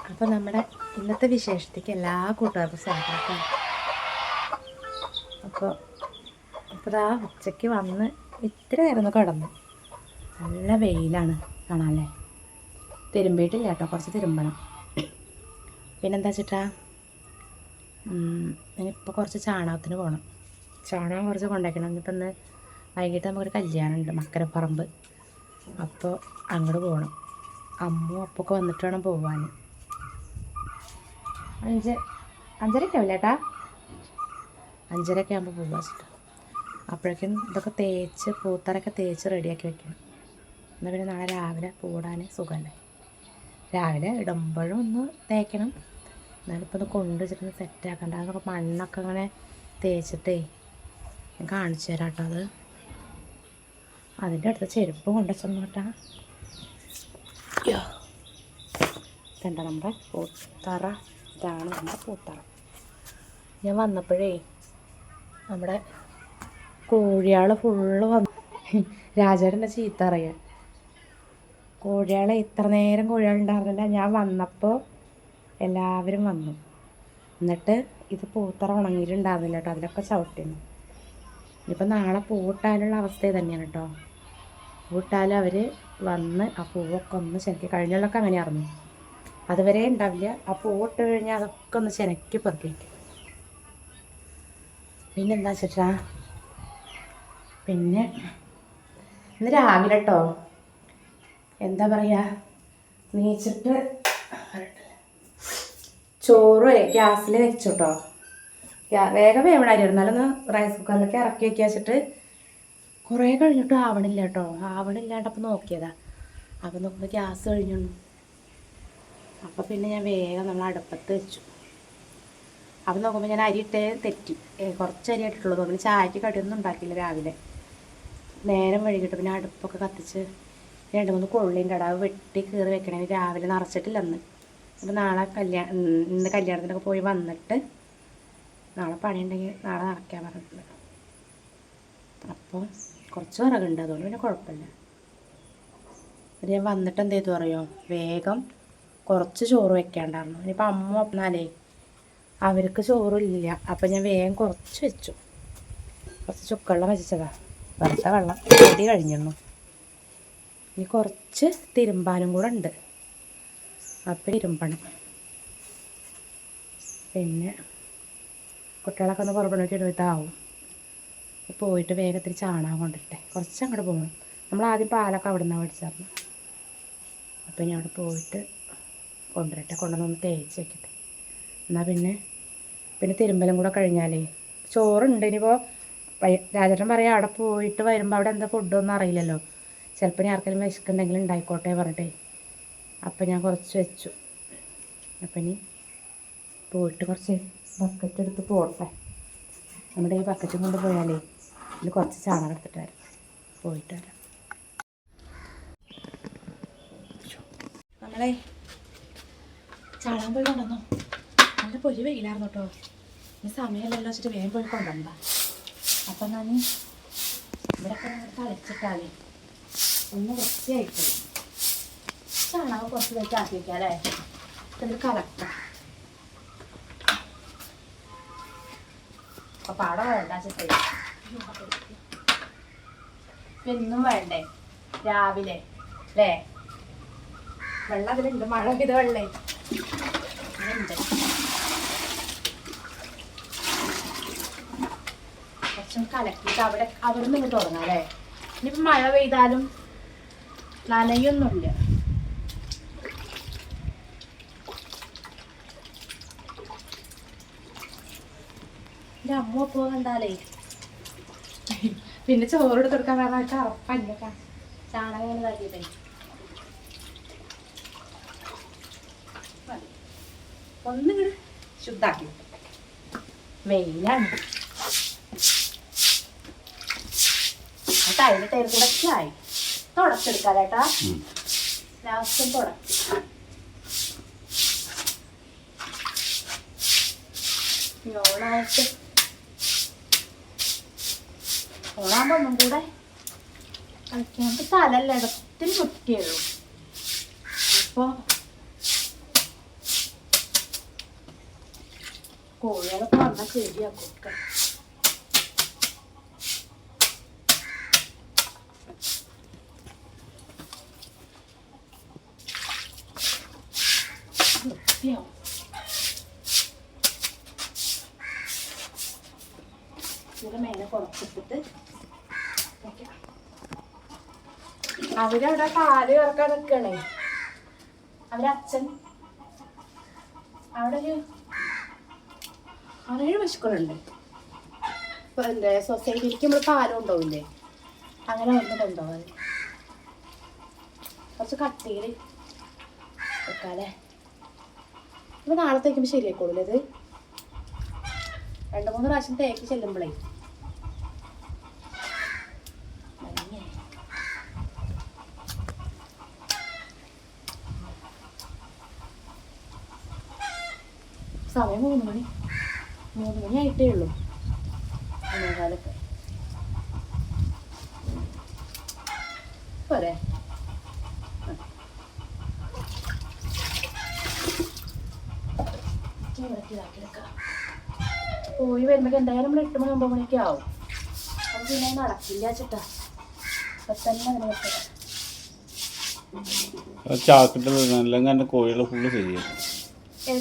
അപ്പോൾ നമ്മുടെ ഇന്നത്തെ വിശേഷത്തേക്ക് എല്ലാ കൂട്ടുകാർക്കും സ്വാഗതം. അപ്പോൾ ആ ഉച്ചയ്ക്ക് വന്ന് ഇത്ര നേരം കിടന്നു. നല്ല വെയിലാണ് കാണാനല്ലേ. തിരുമ്പിയിട്ടില്ല കേട്ടോ, കുറച്ച് തിരുമ്പണം. പിന്നെന്താ വെച്ചിട്ടാ, ഇനിയിപ്പോൾ കുറച്ച് ചാണകത്തിന് പോകണം. ചാണകം കുറച്ച് കൊണ്ടുവയ്ക്കണം. ഇനിയിപ്പോൾ ഇന്ന് വൈകിട്ട് നമുക്കൊരു കല്യാണമുണ്ട് മക്കരപ്പറമ്പ്. അപ്പോൾ അങ്ങോട്ട് പോകണം. അമ്മയും അപ്പൊക്കെ വന്നിട്ട് വേണം പോവാൻ. 5:30 ആവില്ല ഏട്ടാ, 5:30 ആകുമ്പോൾ പോകാൻ വെച്ചിട്ട്. അപ്പോഴേക്കും ഇതൊക്കെ തേച്ച് പൂത്തറൊക്കെ തേച്ച് റെഡിയാക്കി വെക്കണം. എന്നാൽ പിന്നെ നാളെ രാവിലെ പൂടാൻ സുഖമല്ലേ. രാവിലെ ഇടുമ്പോഴും ഒന്ന് തേക്കണം. എന്നാലിപ്പോൾ ഒന്ന് കൊണ്ട് വെച്ചിട്ട് സെറ്റാക്കണ്ട. അതൊക്കെ മണ്ണൊക്കെ അങ്ങനെ തേച്ചിട്ടേ ഞാൻ കാണിച്ചു തരാം കേട്ടോ. അത് അതിൻ്റെ അടുത്ത് ചെരുപ്പ് കൊണ്ടുവച്ചെന്ന് കേട്ടാ. ഇതെന്താ നമ്മുടെ പൂത്തറ, ഇതാണ് നമ്മുടെ പൂത്തറ. ഞാൻ വന്നപ്പോഴേ നമ്മുടെ കോഴിയാൾ ഫുള്ള് വന്നു. രാജേട്ടൻ്റെ ചീത്ത അറിയാം. കോഴിയാളെ ഇത്ര നേരം കോഴിയാളുണ്ടായിരുന്നില്ല. ഞാൻ വന്നപ്പോൾ എല്ലാവരും വന്നു. എന്നിട്ട് ഇത് പൂത്തറ ഉണങ്ങിയിട്ടുണ്ടായിരുന്നില്ല കേട്ടോ. അതിലൊക്കെ ചവിട്ടിയിരുന്നു. ഇനിയിപ്പോൾ നാളെ പൂവിട്ടാലുള്ള അവസ്ഥ തന്നെയാണ് കേട്ടോ. പൂവിട്ടാലും അവർ വന്ന് ആ പൂവൊക്കെ ഒന്ന് ചെനക്കി, കഴിഞ്ഞുള്ളൊക്കെ അങ്ങനെ അറിഞ്ഞു. അതുവരെ ഉണ്ടാവില്ല. ആ പൂവിട്ട് കഴിഞ്ഞാൽ അതൊക്കെ ഒന്ന് ചെനക്കി പെറുക്കി വയ്ക്കും. പിന്നെന്താ വെച്ചിട്ടാ, പിന്നെ ഇന്ന് രാവിലെ കേട്ടോ എന്താ പറയുക, നീച്ചിട്ട് ചോറ് ഗ്യാസിൽ വെച്ചു കേട്ടോ. വേഗം വേവണമായിരുന്നു. എന്നാലൊന്ന് റൈസ് കുക്കറിലൊക്കെ ഇറക്കി വയ്ക്കുക വെച്ചിട്ട് കുറേ കഴിഞ്ഞിട്ട് ആവണില്ല കേട്ടോ. ആവണില്ലാണ്ടപ്പോൾ നോക്കിയതാ. അപ്പോൾ നോക്കുമ്പോൾ ഗ്യാസ് കഴിഞ്ഞു. അപ്പോൾ പിന്നെ ഞാൻ വേഗം നമ്മൾ അടുപ്പത്ത് വെച്ചു. അപ്പോൾ നോക്കുമ്പോൾ ഞാൻ അരി ഇട്ടേ തെറ്റി. കുറച്ച് അരി ഇട്ടിട്ടുള്ളൂ. പിന്നെ ചായക്ക് കടിയൊന്നും ഉണ്ടാക്കിയില്ല രാവിലെ. നേരം വൈകിട്ട് പിന്നെ അടുപ്പൊക്കെ കത്തിച്ച് 2-3 കൊള്ളിയും കടാവ് വെട്ടി കീറി വെക്കണേ. രാവിലെ നിറച്ചിട്ടില്ല അന്ന്. അപ്പോൾ നാളെ ഇന്ന് കല്യാണത്തിനൊക്കെ പോയി വന്നിട്ട് നാളെ പണിയുണ്ടെങ്കിൽ നാളെ നിറയ്ക്കാൻ പറഞ്ഞിട്ടുണ്ട്. അപ്പോൾ കുറച്ച് വിറകുണ്ട്, അതുകൊണ്ട് പിന്നെ കുഴപ്പമില്ല. അത് ഞാൻ വന്നിട്ട് എന്ത് ചെയ്തു അറിയോ, വേഗം കുറച്ച് ചോറ് വെക്കാണ്ടായിരുന്നു. ഇനിയിപ്പോൾ അമ്മ വന്നാലേ അവർക്ക് ചോറില്ല. അപ്പം ഞാൻ വേഗം കുറച്ച് വെച്ചു. കുറച്ച് ചുക്കുവെള്ളം വെച്ചതാ. വെറുതെ വെള്ളം പൊടി കഴിഞ്ഞിരുന്നു. ഇനി കുറച്ച് തിരുമ്പാനും കൂടെ ഉണ്ട്. അപ്പം തിരുമ്പണം. പിന്നെ കുട്ടികളൊക്കെ ഒന്ന് പുറപ്പെടുവിട്ട് ഇതാവും. പോയിട്ട് വേഗത്തിൽ ചാണകം കൊണ്ടിട്ടെ കുറച്ച് അങ്ങോട്ട് പോകണം. നമ്മൾ ആദ്യം പാലൊക്കെ അവിടെ നിന്നാണ് മേടിച്ചായിരുന്നു. അപ്പം ഞാൻ അവിടെ പോയിട്ട് കൊണ്ടുവരട്ടെ. കൊണ്ടുവന്നൊന്ന് തേച്ച് വെക്കട്ടെ. എന്നാൽ പിന്നെ തിരുമ്പലും കൂടെ കഴിഞ്ഞാലേ ചോറുണ്ട്. ഇനിയിപ്പോൾ രാജേട്ടൻ പറയാം അവിടെ പോയിട്ട് വരുമ്പോൾ അവിടെ എന്താ ഫുഡൊന്നും അറിയില്ലല്ലോ, ചിലപ്പോൾ ഇനി ആർക്കെങ്കിലും വിശക്കുണ്ടെങ്കിലും ഉണ്ടായിക്കോട്ടെ പറഞ്ഞിട്ടേ. അപ്പം ഞാൻ കുറച്ച് വെച്ചു. അപ്പം ഇനി പോയിട്ട് കുറച്ച് ബക്കറ്റ് എടുത്ത് പോട്ടെ. നമ്മുടെ ഈ ബക്കറ്റും കൊണ്ട് പോയാലേ ഇതിൽ കുറച്ച് ചാണകം എടുത്തിട്ട് വരാം. പോയിട്ട് വരാം. നമ്മളെ ചാണകം പോയി കൊണ്ടുവന്നോ. നല്ല പൊരി വെയിലായിരുന്നു കേട്ടോ. ഈ സമയമല്ലല്ലോ വെച്ചിട്ട് വേഗം പോയി കൊണ്ടുവന്ന. അപ്പം ഞാൻ ഇവിടെയൊക്കെ കളിച്ചിട്ടാലേ ഒന്ന് വൃത്തിയായിട്ടില്ല. ചാണകം കുറച്ച് വെച്ച് ആക്കി വയ്ക്കാം അല്ലേ. ഇതിൽ കലക്കാം. അപ്പം പാട വേണ്ട ചിട്ടേ. എന്നും വേണ്ടേ രാവിലെ അല്ലേ. വെള്ളം അതിലുണ്ട്. മഴ പെയ്ത വെള്ളേ ഉണ്ട്. കുറച്ചും കലക്കിയിട്ട് അവിടെ നിന്ന് ഇങ്ങോട്ട് തുടങ്ങാം അല്ലേ. ഇനിയിപ്പോൾ മഴ പെയ്താലും നനയൊന്നുമില്ല. എൻ്റെ അമ്മ പോ കണ്ടാലേ പിന്നെ ചോറ് എടുത്തെടുക്കാൻ പറഞ്ഞാൽ കറപ്പല്ല ചാണകം ഇതാക്കിയിട്ടേ. ഒന്നിങ്ങോട്ട് ശുദ്ധാക്കി. വെയിലാണ്. ടൈല് ടൈൽ കൂടെ ആയി. തുടച്ചെടുക്കാലേട്ടാ. ലാസ്റ്റും തുടച്ച് ഓണായിട്ട് ഓണാകുമ്പോൾ ഒന്നും കൂടെ കളിക്കാൻ തലല്ല ഇടത്തിന് കുറ്റിയുള്ളൂ. അപ്പോൾ കോഴികളൊക്കെ വന്നാൽ ശരിയാക്കും. വൃത്തിയാവും. ഇതിൻ്റെ മേലെ കുറച്ചിട്ടിട്ട് അവരവിടെ പാല് കറക്കാൻ നിൽക്കണേ. അവരച്ഛൻ അവിടെ ഒരു 6-7 പശുക്കളുണ്ട്. ഇപ്പൊ എന്താ സൊസൈറ്റിയിലേക്ക് നമ്മൾ പാല് കൊണ്ടുപോകില്ലേ, അങ്ങനെ വന്ന് കൊണ്ടുപോകാൻ കുറച്ച് കട്ടിയിൽ വെക്കാല്ലേ. ഇപ്പൊ നാളത്തേക്കുമ്പോൾ ശരിയായിക്കോളൂല്ലേ ഇത്. 2-3 പ്രാവശ്യം തേക്ക് ചെല്ലുമ്പോഴേ സമയം 3 മണി ആയിട്ടേ ഉള്ളൂ. 3:15 പോരെ. പോയി വരുമ്പോൾ എന്തായാലും നമ്മൾ 8 മണി 9 മണിയൊക്കെ ആവും. അത് പിന്നെ നടക്കില്ല ചേട്ടാ. ഇപ്പം തന്നെ അങ്ങനെ വെക്കാം. ചാക്കിട്ട് അല്ലെങ്കിൽ കോഴികൾ ഫുള്ള് ശരിയാ.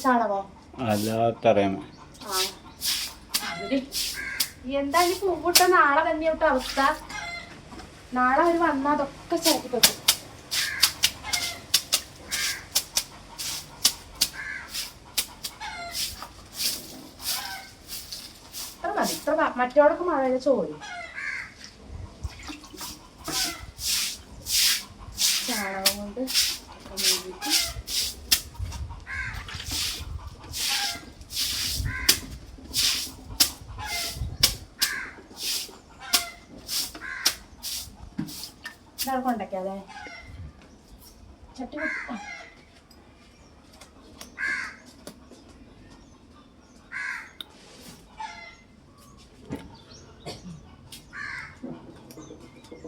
ചാണകോ അല്ലാത്തറിയാമോ? എന്താ ഈ പൂവിട്ട നാളെ തന്നെയോട്ട് അവസ്ഥ. നാളെ അവർ വന്നാൽ അതൊക്കെ ചാക്കി വെക്കും. ഇത്ര മതി. ഇത്ര മറ്റോടൊക്കെ മഴ ചോരി ചാണകം കൊണ്ട് കൊണ്ടൊക്കെയാതെ ചട്ടി വെക്കാം.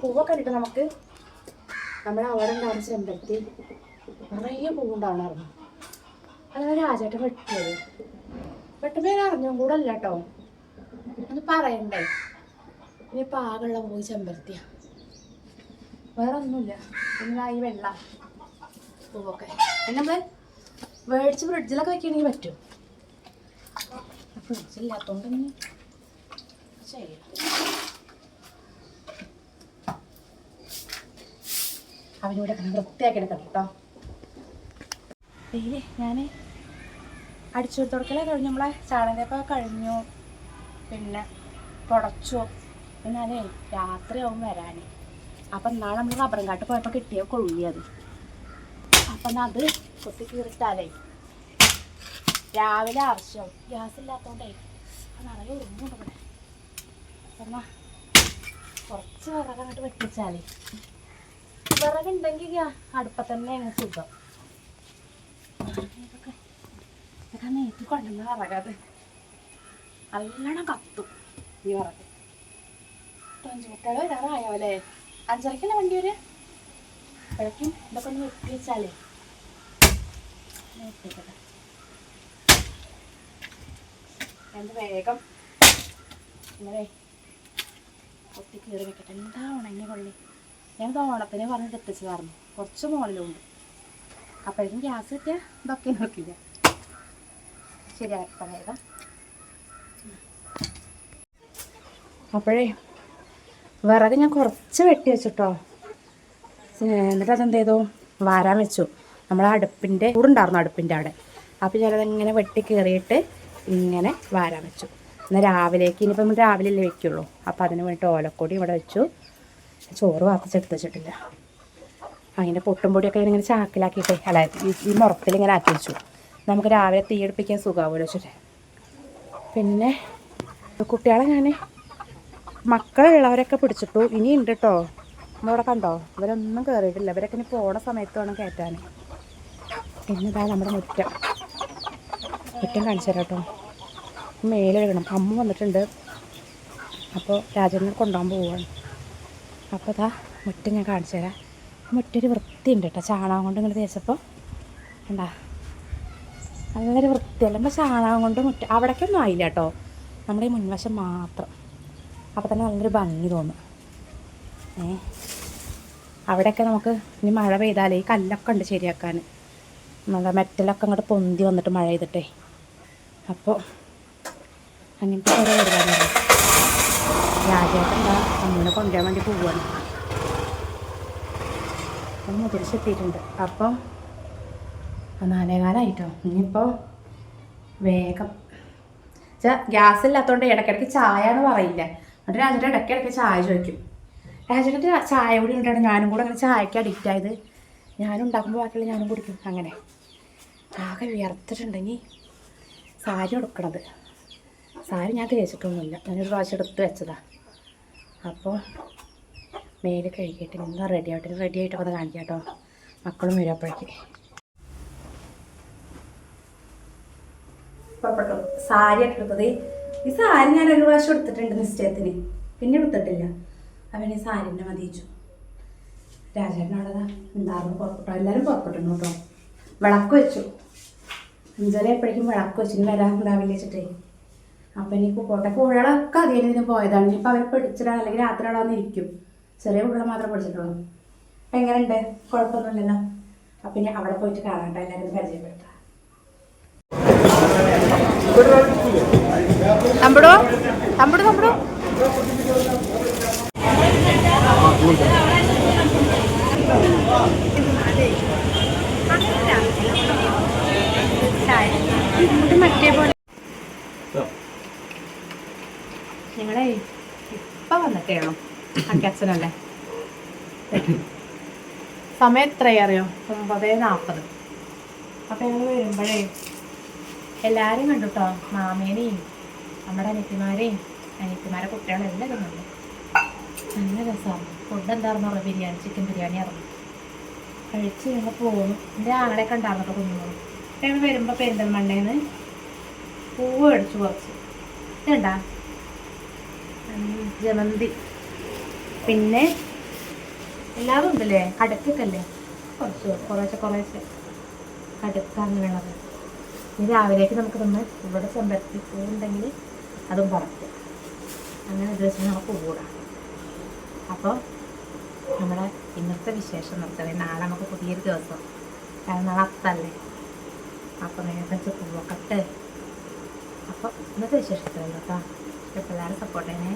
പൂവൊക്കെ ഇട്ട് നമുക്ക് നമ്മുടെ അവിടെ ഉണ്ടാകുന്ന ചെമ്പരത്തി നിറയെ പൂവുണ്ടാവണമായിരുന്നു. അതാണ് രാജേട്ടൻ വെട്ടിയത്. വെട്ടുമ്പോൾ അറിഞ്ഞും കൂടെ അല്ല കേട്ടോ, ഒന്ന് പറയണ്ടേ. ഇനി പാകമുള്ള പോയി ചെമ്പരത്തിയാ, വേറെ ഒന്നുമില്ല. പിന്നെ ഈ വെള്ള പൂവൊക്കെ പിന്നെ നമ്മൾ മേടിച്ച് ഫ്രിഡ്ജിലൊക്കെ വെക്കുകയാണെങ്കിൽ പറ്റും. ഫ്രിഡ്ജില്ലാത്തോണ്ട് ഇനി ചെയ്യാം. അവനോട് വൃത്തിയാക്കി എടുക്കണം കേട്ടോ. ഡെയിലി ഞാൻ അടിച്ചു തുടക്കലേ കഴിഞ്ഞു. നമ്മളെ ചാണകപ്പൊക്കെ കഴിഞ്ഞു, പിന്നെ തുടച്ചു. എന്നാലേ രാത്രിയാവും വരാൻ. അപ്പം നാളെ നമ്മൾ റബ്ബറും കാട്ട് പോയപ്പോൾ കിട്ടിയ കൊള്ളിയത്. അപ്പം അത് കുത്തി കീറിട്ടാലേ രാവിലെ ആവശ്യമാവും. ഗ്യാസ് ഇല്ലാത്തതുകൊണ്ടേ നിറയെ ഉറുമ്പുണ്ട് ഇവിടെ. എന്നാൽ കുറച്ച് വിറകങ്ങോട്ട് വെട്ടിച്ചാലേ, വിറകുണ്ടെങ്കിൽ അടുപ്പത്ത് തന്നെയാണ് സുഖം. ഇതൊക്കെ നേറ്റി കൊണ്ടുവന്ന വിറകത് നല്ലോണം കത്തും ഈ വിറക്. 5 കുട്ടികൾ വരാറായോ അല്ലേ? 5:30 വണ്ടി വരെ. അപ്പോഴേക്കും ഇതൊക്കെ ഒന്ന് വെട്ടി വെച്ചാലേ എന്ത് വേഗം ഇങ്ങനെ കൊത്തി കീറി വെക്കട്ടെ. എന്താ ഉണങ്ങി കൊള്ളി. ഞാനിത് ഓണത്തിന് പറഞ്ഞിട്ട് എത്തിച്ചതായിരുന്നു, കുറച്ച് മുകളിലുണ്ട്. അപ്പോഴേക്കും ഗ്യാസ് കിട്ടിയാൽ ഇതൊക്കെ നോക്കില്ല. ശരിയാക്കട്ടെ വേഗം. അപ്പോഴേ വിറക് ഞാൻ കുറച്ച് വെട്ടി വെച്ചിട്ടോ. എന്നിട്ട് അതെന്ത് ചെയ്തു, വാരാൻ വെച്ചു. നമ്മളെ അടുപ്പിൻ്റെ ചൂടുണ്ടായിരുന്നു അടുപ്പിൻ്റെ അവിടെ. അപ്പോൾ ഞാനതിങ്ങനെ വെട്ടി കയറിയിട്ട് ഇങ്ങനെ വാരാൻ വെച്ചു. എന്നാൽ രാവിലേക്ക് ഇനിയിപ്പോൾ നമ്മൾ രാവിലെ അല്ലേ വെക്കുള്ളൂ. അപ്പോൾ അതിന് വേണ്ടിയിട്ട് ഓലക്കൊടി ഇവിടെ വെച്ചു. ചോറ് വാർത്തിച്ചെടുത്ത് വെച്ചിട്ടില്ല. അതിൻ്റെ പൊട്ടും പൊടിയൊക്കെ ഇങ്ങനെ ചാക്കിലാക്കിയിട്ട് അല്ല ഈ മുറത്തിൽ ഇങ്ങനെ ആക്കി വെച്ചു. നമുക്ക് രാവിലെ തീയടുപ്പിക്കാൻ സുഖമാവുമല്ലോ വെച്ചിട്ട്. പിന്നെ കുട്ടികളെ ഞാൻ മക്കളുള്ളവരൊക്കെ പിടിച്ചിട്ടു. ഇനി ഉണ്ട് കേട്ടോ, നമ്മളിവിടെ കണ്ടോ, ഇവരൊന്നും കയറിയിട്ടില്ല. ഇവരൊക്കെ ഇനി പോണ സമയത്ത് വേണം കയറ്റാൻ. പിന്നെ ഇതാ നമ്മുടെ മുറ്റം കാണിച്ചു തരാം കേട്ടോ. മേലെഴുകണം. അമ്മ വന്നിട്ടുണ്ട്, അപ്പോൾ രാജേന്ദ്രനെ കൊണ്ടുപോകാൻ പോവുകയാണ്. അപ്പോൾ ഇതാ മുറ്റം ഞാൻ കാണിച്ചു തരാം. മുറ്റൊരു വൃത്തിയുണ്ട് കേട്ടോ, ചാണകം കൊണ്ട് ഇങ്ങനെ തേച്ചപ്പോൾ. എന്താ നല്ലൊരു വൃത്തിയല്ല. നമ്മൾ ചാണകം കൊണ്ട് അവിടേക്കൊന്നും ആയില്ല കേട്ടോ, നമ്മുടെ ഈ മുൻവശം മാത്രം. അപ്പോൾ തന്നെ നല്ലൊരു ഭംഗി തോന്നും. അവിടെയൊക്കെ നമുക്ക് ഇനി മഴ പെയ്താലേ ഈ കല്ലൊക്കെ ഉണ്ട് ശരിയാക്കാൻ. നമ്മുടെ മെറ്റലൊക്കെ അങ്ങോട്ട് പൊന്തി വന്നിട്ട് മഴ ചെയ്തിട്ടേ. അപ്പോൾ അങ്ങനത്തെ കുറേ പരിപാടിയാണ്. രാജേട്ടൻ എന്താ അമ്മൂനെ കൊണ്ടുവരാൻ വേണ്ടി പോവുകയാണ്. അപ്പം മുതിരിച്ചെത്തിയിട്ടുണ്ട്. അപ്പം 4:15 ഇനിയിപ്പോൾ വേഗം ഗ്യാസ് ഇല്ലാത്തതുകൊണ്ട് ഇടയ്ക്കിടയ്ക്ക് ചായ എന്ന് പറയില്ല. എന്നിട്ട് രാജേട്ടൻ ഇടയ്ക്കിടയ്ക്ക് ചായ ചോദിക്കും. രാജേട്ടൻ്റെ ചായ കൂടി ഉണ്ടാണ്. ഞാനും കൂടെ അങ്ങനെ ചായക്ക് അഡിക്റ്റ് ആയത്. ഞാനും ഉണ്ടാക്കുമ്പോൾ ബാക്കിയുള്ള ഞാനും കുടിക്കും. അങ്ങനെ ആകെ വിയർത്തിട്ടുണ്ടെങ്കിൽ സാരി ഉടുക്കണത്. സാരി ഞാൻ തേച്ചിട്ടൊന്നുമില്ല, ഞാനൊരു പ്രാവശ്യം എടുത്ത് വെച്ചതാണ്. അപ്പോൾ മേല് കഴുകിയിട്ട് എന്താ റെഡി ആയിട്ടൊക്കെ ഒന്ന് കാണിക്കാം കേട്ടോ. മക്കളും വരും അപ്പോഴേക്ക്. പുറപ്പെട്ടു. സാരി എടുത്തത്. ഈ സാരി ഞാൻ ഒരു പ്രാവശ്യം എടുത്തിട്ടുണ്ട് നിശ്ചയത്തിന്, പിന്നെ എടുത്തിട്ടില്ല. അവൻ ഈ സാരിൻ്റെ മതിച്ചു. രാജേട്ടനോടതാ എന്തായിരുന്നു പുറപ്പെട്ടു. എല്ലാവരും പുറപ്പെട്ടിരുന്നു കേട്ടോ. വിളക്ക് വെച്ചു. 5:30 എപ്പോഴേക്കും വിളക്ക് വെച്ചിന് വരാൻ ഉണ്ടാവില്ല വെച്ചിട്ടേ. അപ്പം ഇനി പോട്ടെ. കുഴകളൊക്കെ അധികം ഇതിന് പോയതാണ്. ഇനിയിപ്പോൾ അവർ പിടിച്ചിടാൻ അല്ലെങ്കിൽ രാത്രി അവിടെ വന്നിരിക്കും. ചെറിയ കുഴകൾ മാത്രമേ പിടിച്ചിട്ടുള്ളൂ. അപ്പം എങ്ങനെയുണ്ട്? കുഴപ്പമൊന്നുമില്ലല്ലോ. അപ്പം ഇനി അവിടെ പോയിട്ട് കാണാട്ടോ, എല്ലാവരും പരിചയപ്പെടുത്താം. തമ്പടോ തമ്പടോ തമ്പടോ മറ്റേ പോലെ ഞങ്ങളെ ഇപ്പം വന്നിട്ടേണോ അച്ഛനല്ലേ. സമയം എത്രയറിയോ? 9:40. അപ്പം ഞങ്ങൾ വരുമ്പോഴേ എല്ലാവരും കണ്ടു കേട്ടോ. മാമേനെയും നമ്മുടെ അനിയത്തിമാരെ കുട്ടികളും എല്ലാവരും കണ്ടു. നല്ല രസമാണ്. ഫുഡ് എന്താണെന്ന് ബിരിയാണി, ചിക്കൻ ബിരിയാണി ആയിരുന്നു. കഴിച്ച് ഞങ്ങൾ പോകുന്നു. എൻ്റെ ആങ്ങളെയൊക്കെ ഉണ്ടായിരുന്നു കേട്ടോ കുഞ്ഞുങ്ങളും. ഞങ്ങൾ വരുമ്പോൾ പെരിന്തൽമണ്ണയിൽ പൂവ് മേടിച്ചു കുറച്ച്. ഇതുണ്ടാ ജമന്തി, പിന്നെ എല്ലാവരും ഉണ്ടല്ലേ, കടക്കൊക്കെ അല്ലേ, കുറേശ്ശെ കടുക്ക അങ്ങനെയുള്ളത്. ഇനി രാവിലേക്ക് നമുക്ക് തന്നെ ഇവിടെ ചെമ്പരത്തി പൂവുണ്ടെങ്കിൽ അതും പറിക്കും. അങ്ങനെ ദിവസം നമുക്ക് പൂവിടാം. അപ്പോൾ നമ്മുടെ ഇന്നത്തെ വിശേഷം നിർത്തണേ. നാളെ നമുക്ക് പുതിയൊരു ദിവസം, കാരണം നാളെ അത്തല്ലേ. അപ്പോൾ നേരത്തെ പൂവൊക്കെ. അപ്പോൾ ഇന്നത്തെ വിശേഷത്തിലല്ലോ കേട്ടോ. എല്ലാവരും സപ്പോർട്ട് ചെയ്യണേ.